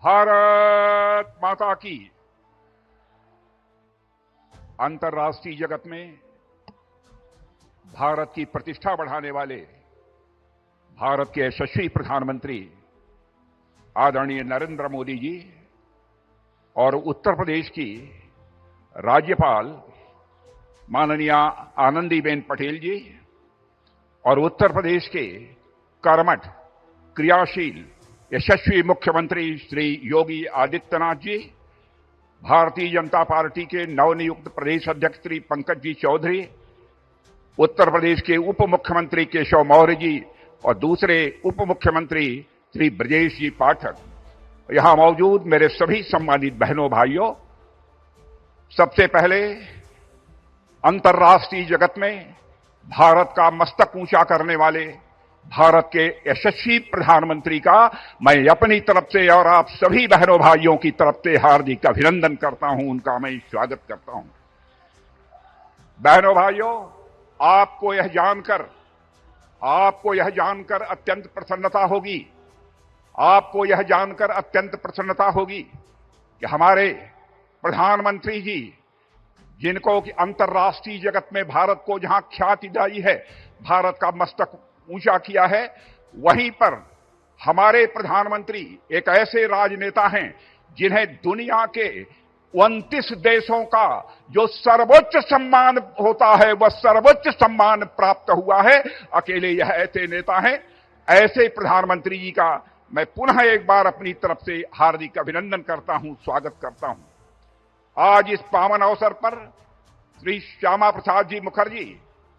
भारत माता की। अंतर्राष्ट्रीय जगत में भारत की प्रतिष्ठा बढ़ाने वाले भारत के यशस्वी प्रधानमंत्री आदरणीय नरेंद्र मोदी जी और उत्तर प्रदेश की राज्यपाल माननीय आनंदीबेन पटेल जी और उत्तर प्रदेश के कर्मठ, क्रियाशील, यशस्वी मुख्यमंत्री श्री योगी आदित्यनाथ जी, भारतीय जनता पार्टी के नवनियुक्त प्रदेश अध्यक्ष श्री पंकज जी चौधरी, उत्तर प्रदेश के उप मुख्यमंत्री केशव मौर्य जी और दूसरे उप मुख्यमंत्री श्री ब्रजेश जी पाठक, यहां मौजूद मेरे सभी सम्मानित बहनों भाइयों, सबसे पहले अंतर्राष्ट्रीय जगत में भारत का मस्तक ऊंचा करने वाले भारत के यशस्वी प्रधानमंत्री का मैं अपनी तरफ से और आप सभी बहनों भाइयों की तरफ से हार्दिक अभिनंदन करता हूं, उनका मैं स्वागत करता हूं। बहनों भाइयों, आपको यह जानकर अत्यंत प्रसन्नता होगी कि हमारे प्रधानमंत्री जी, जिनको कि अंतर्राष्ट्रीय जगत में भारत को जहां ख्याति दिलाई है, भारत का मस्तक ऊंचा किया है, वहीं पर हमारे प्रधानमंत्री एक ऐसे राजनेता हैं जिन्हें दुनिया के 29 देशों का जो सर्वोच्च सम्मान होता है वह सर्वोच्च सम्मान प्राप्त हुआ है। अकेले यह ऐसे नेता हैं। ऐसे प्रधानमंत्री जी का मैं पुनः एक बार अपनी तरफ से हार्दिक अभिनंदन करता हूं, स्वागत करता हूं। आज इस पावन अवसर पर श्री श्यामा प्रसाद जी मुखर्जी,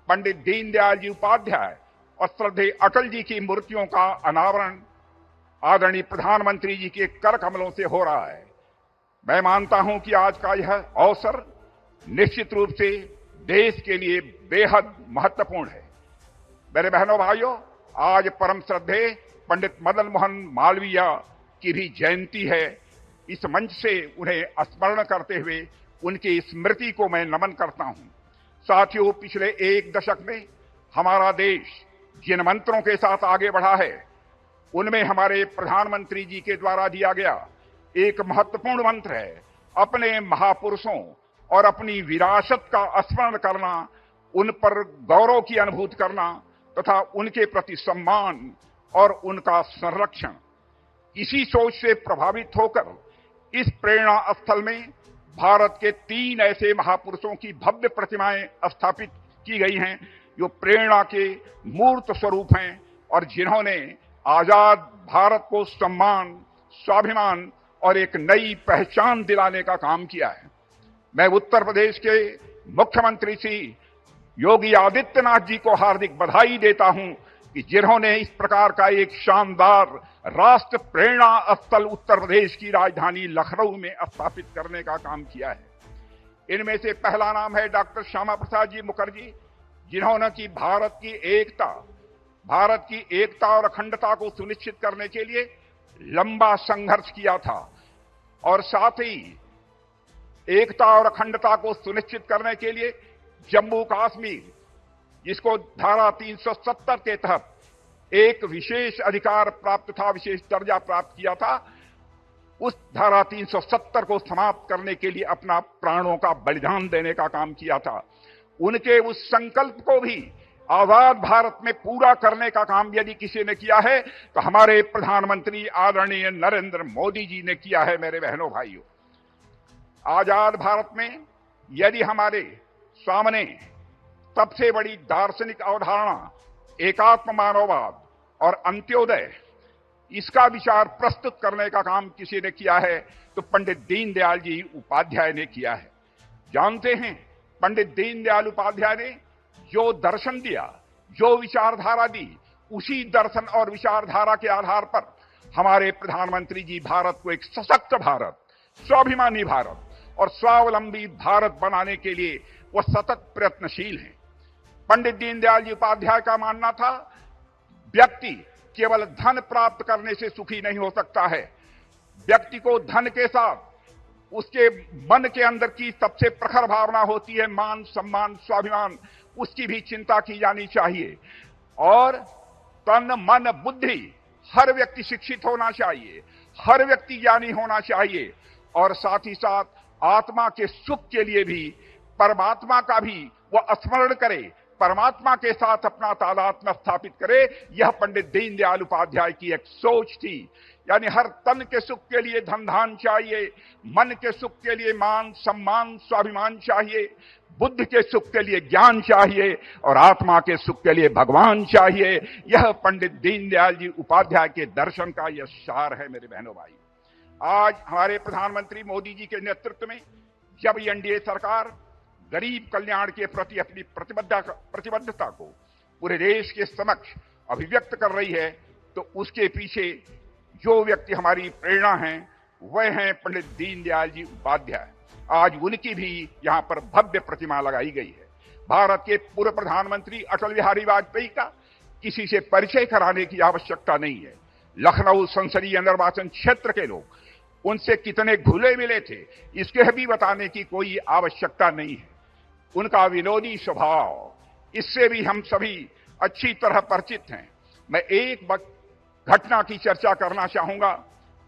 पंडित दीनदयाल जी उपाध्याय और श्रद्धेय अटल जी की मूर्तियों का अनावरण आदरणीय प्रधानमंत्री जी के कर कमलों से हो रहा है। मैं मानता हूं कि आज का यह अवसर निश्चित रूप से देश के लिए बेहद महत्वपूर्ण है। मेरे बहनों भाइयों, आज परम श्रद्धेय पंडित मदन मोहन मालवीय की भी जयंती है। इस मंच से उन्हें स्मरण करते हुए उनकी स्मृति को मैं नमन करता हूं। साथियों, पिछले एक दशक में हमारा देश जिन मंत्रों के साथ आगे बढ़ा है, उनमें हमारे प्रधानमंत्री जी के द्वारा दिया गया एक महत्वपूर्ण मंत्र है, अपने महापुरुषों और अपनी विरासत का स्मरण करना, उन पर गौरव की अनुभूति करना तथा उनके प्रति सम्मान और उनका संरक्षण। इसी सोच से प्रभावित होकर इस प्रेरणा स्थल में भारत के 3 ऐसे महापुरुषों की भव्य प्रतिमाएं स्थापित की गई हैं जो प्रेरणा के मूर्त स्वरूप हैं और जिन्होंने आजाद भारत को सम्मान, स्वाभिमान और एक नई पहचान दिलाने का काम किया है। मैं उत्तर प्रदेश के मुख्यमंत्री श्री योगी आदित्यनाथ जी को हार्दिक बधाई देता हूं कि जिन्होंने इस प्रकार का एक शानदार राष्ट्र प्रेरणा स्थल उत्तर प्रदेश की राजधानी लखनऊ में स्थापित करने का काम किया है। इनमें से पहला नाम है डॉक्टर श्यामा प्रसाद जी मुखर्जी, जिन्होंने कि भारत की एकता और अखंडता को सुनिश्चित करने के लिए लंबा संघर्ष किया था और साथ ही एकता और अखंडता को सुनिश्चित करने के लिए जम्मू कश्मीर, जिसको धारा 370 के तहत एक विशेष अधिकार प्राप्त था, विशेष दर्जा प्राप्त किया था, उस धारा 370 को समाप्त करने के लिए अपना प्राणों का बलिदान देने का काम किया था। उनके उस संकल्प को भी आजाद भारत में पूरा करने का काम यदि किसी ने किया है तो हमारे प्रधानमंत्री आदरणीय नरेंद्र मोदी जी ने किया है। मेरे बहनों भाइयों, आजाद भारत में यदि हमारे सामने सबसे बड़ी दार्शनिक अवधारणा एकात्म मानववाद और अंत्योदय, इसका विचार प्रस्तुत करने का काम किसी ने किया है तो पंडित दीनदयाल जी उपाध्याय ने किया है। जानते हैं, पंडित दीनदयाल उपाध्याय ने जो दर्शन दिया, जो विचारधारा दी, उसी दर्शन और विचारधारा के आधार पर हमारे प्रधानमंत्री जी भारत को एक सशक्त भारत, स्वाभिमानी भारत और स्वावलंबी भारत बनाने के लिए वह सतत प्रयत्नशील हैं। पंडित दीनदयाल जी उपाध्याय का मानना था, व्यक्ति केवल धन प्राप्त करने से सुखी नहीं हो सकता है। व्यक्ति को धन के साथ उसके मन के अंदर की सबसे प्रखर भावना होती है मान, सम्मान, स्वाभिमान, उसकी भी चिंता की जानी चाहिए। और तन, मन, बुद्धि, हर व्यक्ति शिक्षित होना चाहिए, हर व्यक्ति ज्ञानी होना चाहिए और साथ ही साथ आत्मा के सुख के लिए भी परमात्मा का भी वह स्मरण करे, परमात्मा के साथ अपना तादात्म्य स्थापित करे। यह पंडित दीनदयाल उपाध्याय की एक सोच थी। यानी हर तन के सुख के लिए धन धान चाहिए, मन के सुख के लिए मान सम्मान स्वाभिमान चाहिए, बुद्ध के सुख के लिए ज्ञान चाहिए और आत्मा के सुख के लिए भगवान चाहिए। यह पंडित दीनदयाल जी उपाध्याय के दर्शन का यह सार है। मेरे बहनों भाई, आज हमारे प्रधानमंत्री मोदी जी के नेतृत्व में जब एनडीए सरकार गरीब कल्याण के प्रति अपनी प्रतिबद्धता को पूरे देश के समक्ष अभिव्यक्त कर रही है, तो उसके पीछे जो व्यक्ति हमारी प्रेरणा हैं वह हैं पंडित दीनदयाल जी उपाध्याय। आज उनकी भी यहां पर भव्य प्रतिमा लगाई गई है। भारत के पूर्व प्रधानमंत्री अटल बिहारी वाजपेयी का किसी से परिचय कराने की आवश्यकता नहीं है। लखनऊ संसदीय निर्वाचन क्षेत्र के लोग उनसे कितने घुले मिले थे, इसके भी बताने की कोई आवश्यकता नहीं है। उनका विनोदी स्वभाव, इससे भी हम सभी अच्छी तरह परिचित हैं। मैं एक घटना की चर्चा करना चाहूंगा।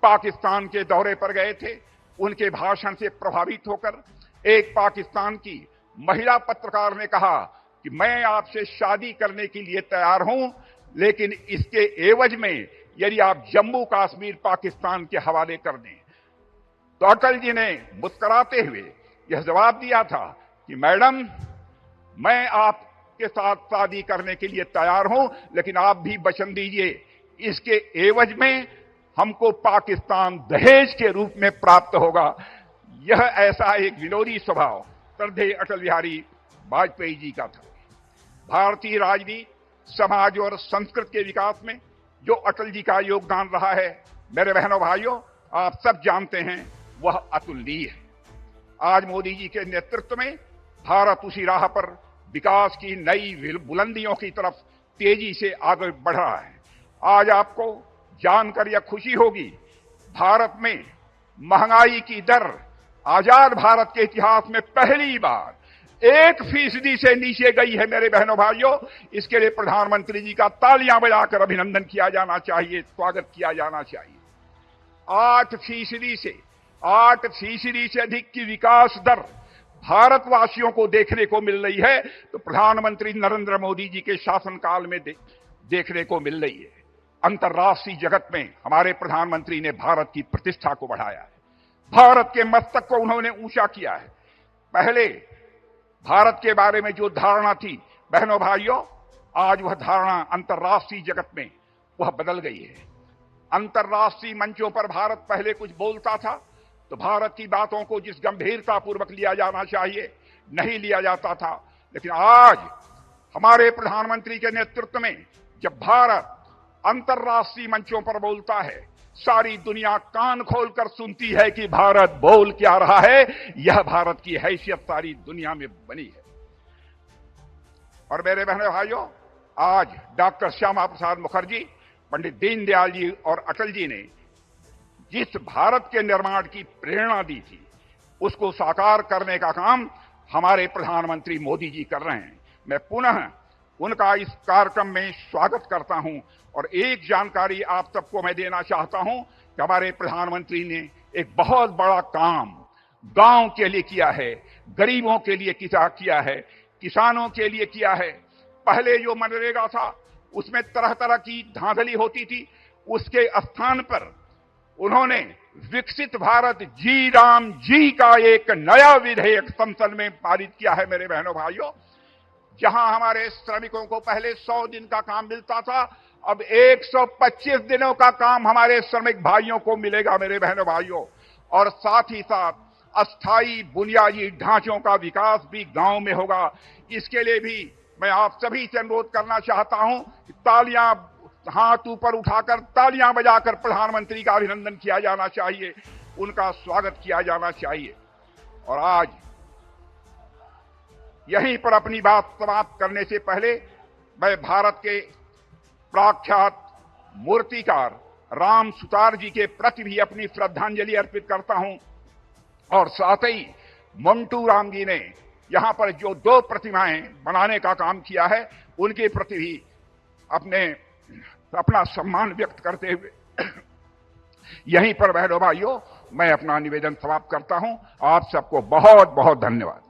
पाकिस्तान के दौरे पर गए थे, उनके भाषण से प्रभावित होकर एक पाकिस्तान की महिला पत्रकार ने कहा कि मैं आपसे शादी करने के लिए तैयार हूं, लेकिन इसके एवज में यदि आप जम्मू कश्मीर पाकिस्तान के हवाले कर दें। तो अटल जी ने मुस्कुराते हुए यह जवाब दिया था कि मैडम, मैं आपके साथ शादी करने के लिए तैयार हूं, लेकिन आप भी वचन दीजिए इसके एवज में हमको पाकिस्तान दहेज के रूप में प्राप्त होगा। यह ऐसा एक विनोदी स्वभाव श्रद्धेय अटल बिहारी वाजपेयी जी का था। भारतीय राजनीति, समाज और संस्कृति के विकास में जो अटल जी का योगदान रहा है, मेरे बहनों भाइयों, आप सब जानते हैं, वह अतुलनीय है। आज मोदी जी के नेतृत्व में भारत उसी राह पर विकास की नई बुलंदियों की तरफ तेजी से आगे बढ़ रहा है। आज आपको जानकर यह खुशी होगी, भारत में महंगाई की दर आजाद भारत के इतिहास में पहली बार 1% से नीचे गई है। मेरे बहनों भाइयों, इसके लिए प्रधानमंत्री जी का तालियां बजाकर अभिनंदन किया जाना चाहिए, स्वागत किया जाना चाहिए। 8% से अधिक की विकास दर भारतवासियों को देखने को मिल रही है, तो प्रधानमंत्री नरेंद्र मोदी जी के शासनकाल में देखने को मिल रही है। अंतर्राष्ट्रीय जगत में हमारे प्रधानमंत्री ने भारत की प्रतिष्ठा को बढ़ाया है, भारत के मस्तक को उन्होंने ऊंचा किया है। पहले भारत के बारे में जो धारणा थी, बहनों भाइयों, आज वह धारणा अंतर्राष्ट्रीय जगत में वह बदल गई है। अंतर्राष्ट्रीय मंचों पर भारत पहले कुछ बोलता था तो भारत की बातों को जिस गंभीरता पूर्वक लिया जाना चाहिए नहीं लिया जाता था, लेकिन आज हमारे प्रधानमंत्री के नेतृत्व में जब भारत अंतर्राष्ट्रीय मंचों पर बोलता है, सारी दुनिया कान खोलकर सुनती है कि भारत बोल क्या रहा है। यह भारत की हैसियत सारी दुनिया में बनी है। और मेरे बहनों भाइयों, आज डॉक्टर श्यामा प्रसाद मुखर्जी, पंडित दीनदयाल जी और अटल जी ने जिस भारत के निर्माण की प्रेरणा दी थी, उसको साकार करने का काम हमारे प्रधानमंत्री मोदी जी कर रहे हैं। मैं पुनः उनका इस कार्यक्रम में स्वागत करता हूं। और एक जानकारी आप सबको मैं देना चाहता हूं कि हमारे प्रधानमंत्री ने एक बहुत बड़ा काम गांव के लिए किया है, गरीबों के लिए किया है, किसानों के लिए किया है। पहले जो मनरेगा था उसमें तरह तरह की धांधली होती थी, उसके स्थान पर उन्होंने विकसित भारत जी राम जी का एक नया विधेयक संसद में पारित किया है। मेरे बहनों भाइयों, जहां हमारे श्रमिकों को पहले 100 दिन का काम मिलता था, अब 125 दिनों का काम हमारे श्रमिक भाइयों को मिलेगा। मेरे बहनों भाइयों, और साथ ही साथ अस्थायी बुनियादी ढांचों का विकास भी गांव में होगा। इसके लिए भी मैं आप सभी से अनुरोध करना चाहता हूं कि तालियां, हाथ ऊपर उठाकर तालियां बजाकर प्रधानमंत्री का अभिनंदन किया जाना चाहिए, उनका स्वागत किया जाना चाहिए। और आज यहीं पर अपनी बात समाप्त करने से पहले मैं भारत के प्रख्यात मूर्तिकार राम सुतार जी के प्रति भी अपनी श्रद्धांजलि अर्पित करता हूं। और साथ ही मंटू राम जी ने यहां पर जो 2 प्रतिमाएं बनाने का काम किया है, उनके प्रति भी अपना सम्मान व्यक्त करते हुए यहीं पर बहनों भाइयों मैं अपना निवेदन समाप्त करता हूं। आप सबको बहुत बहुत धन्यवाद।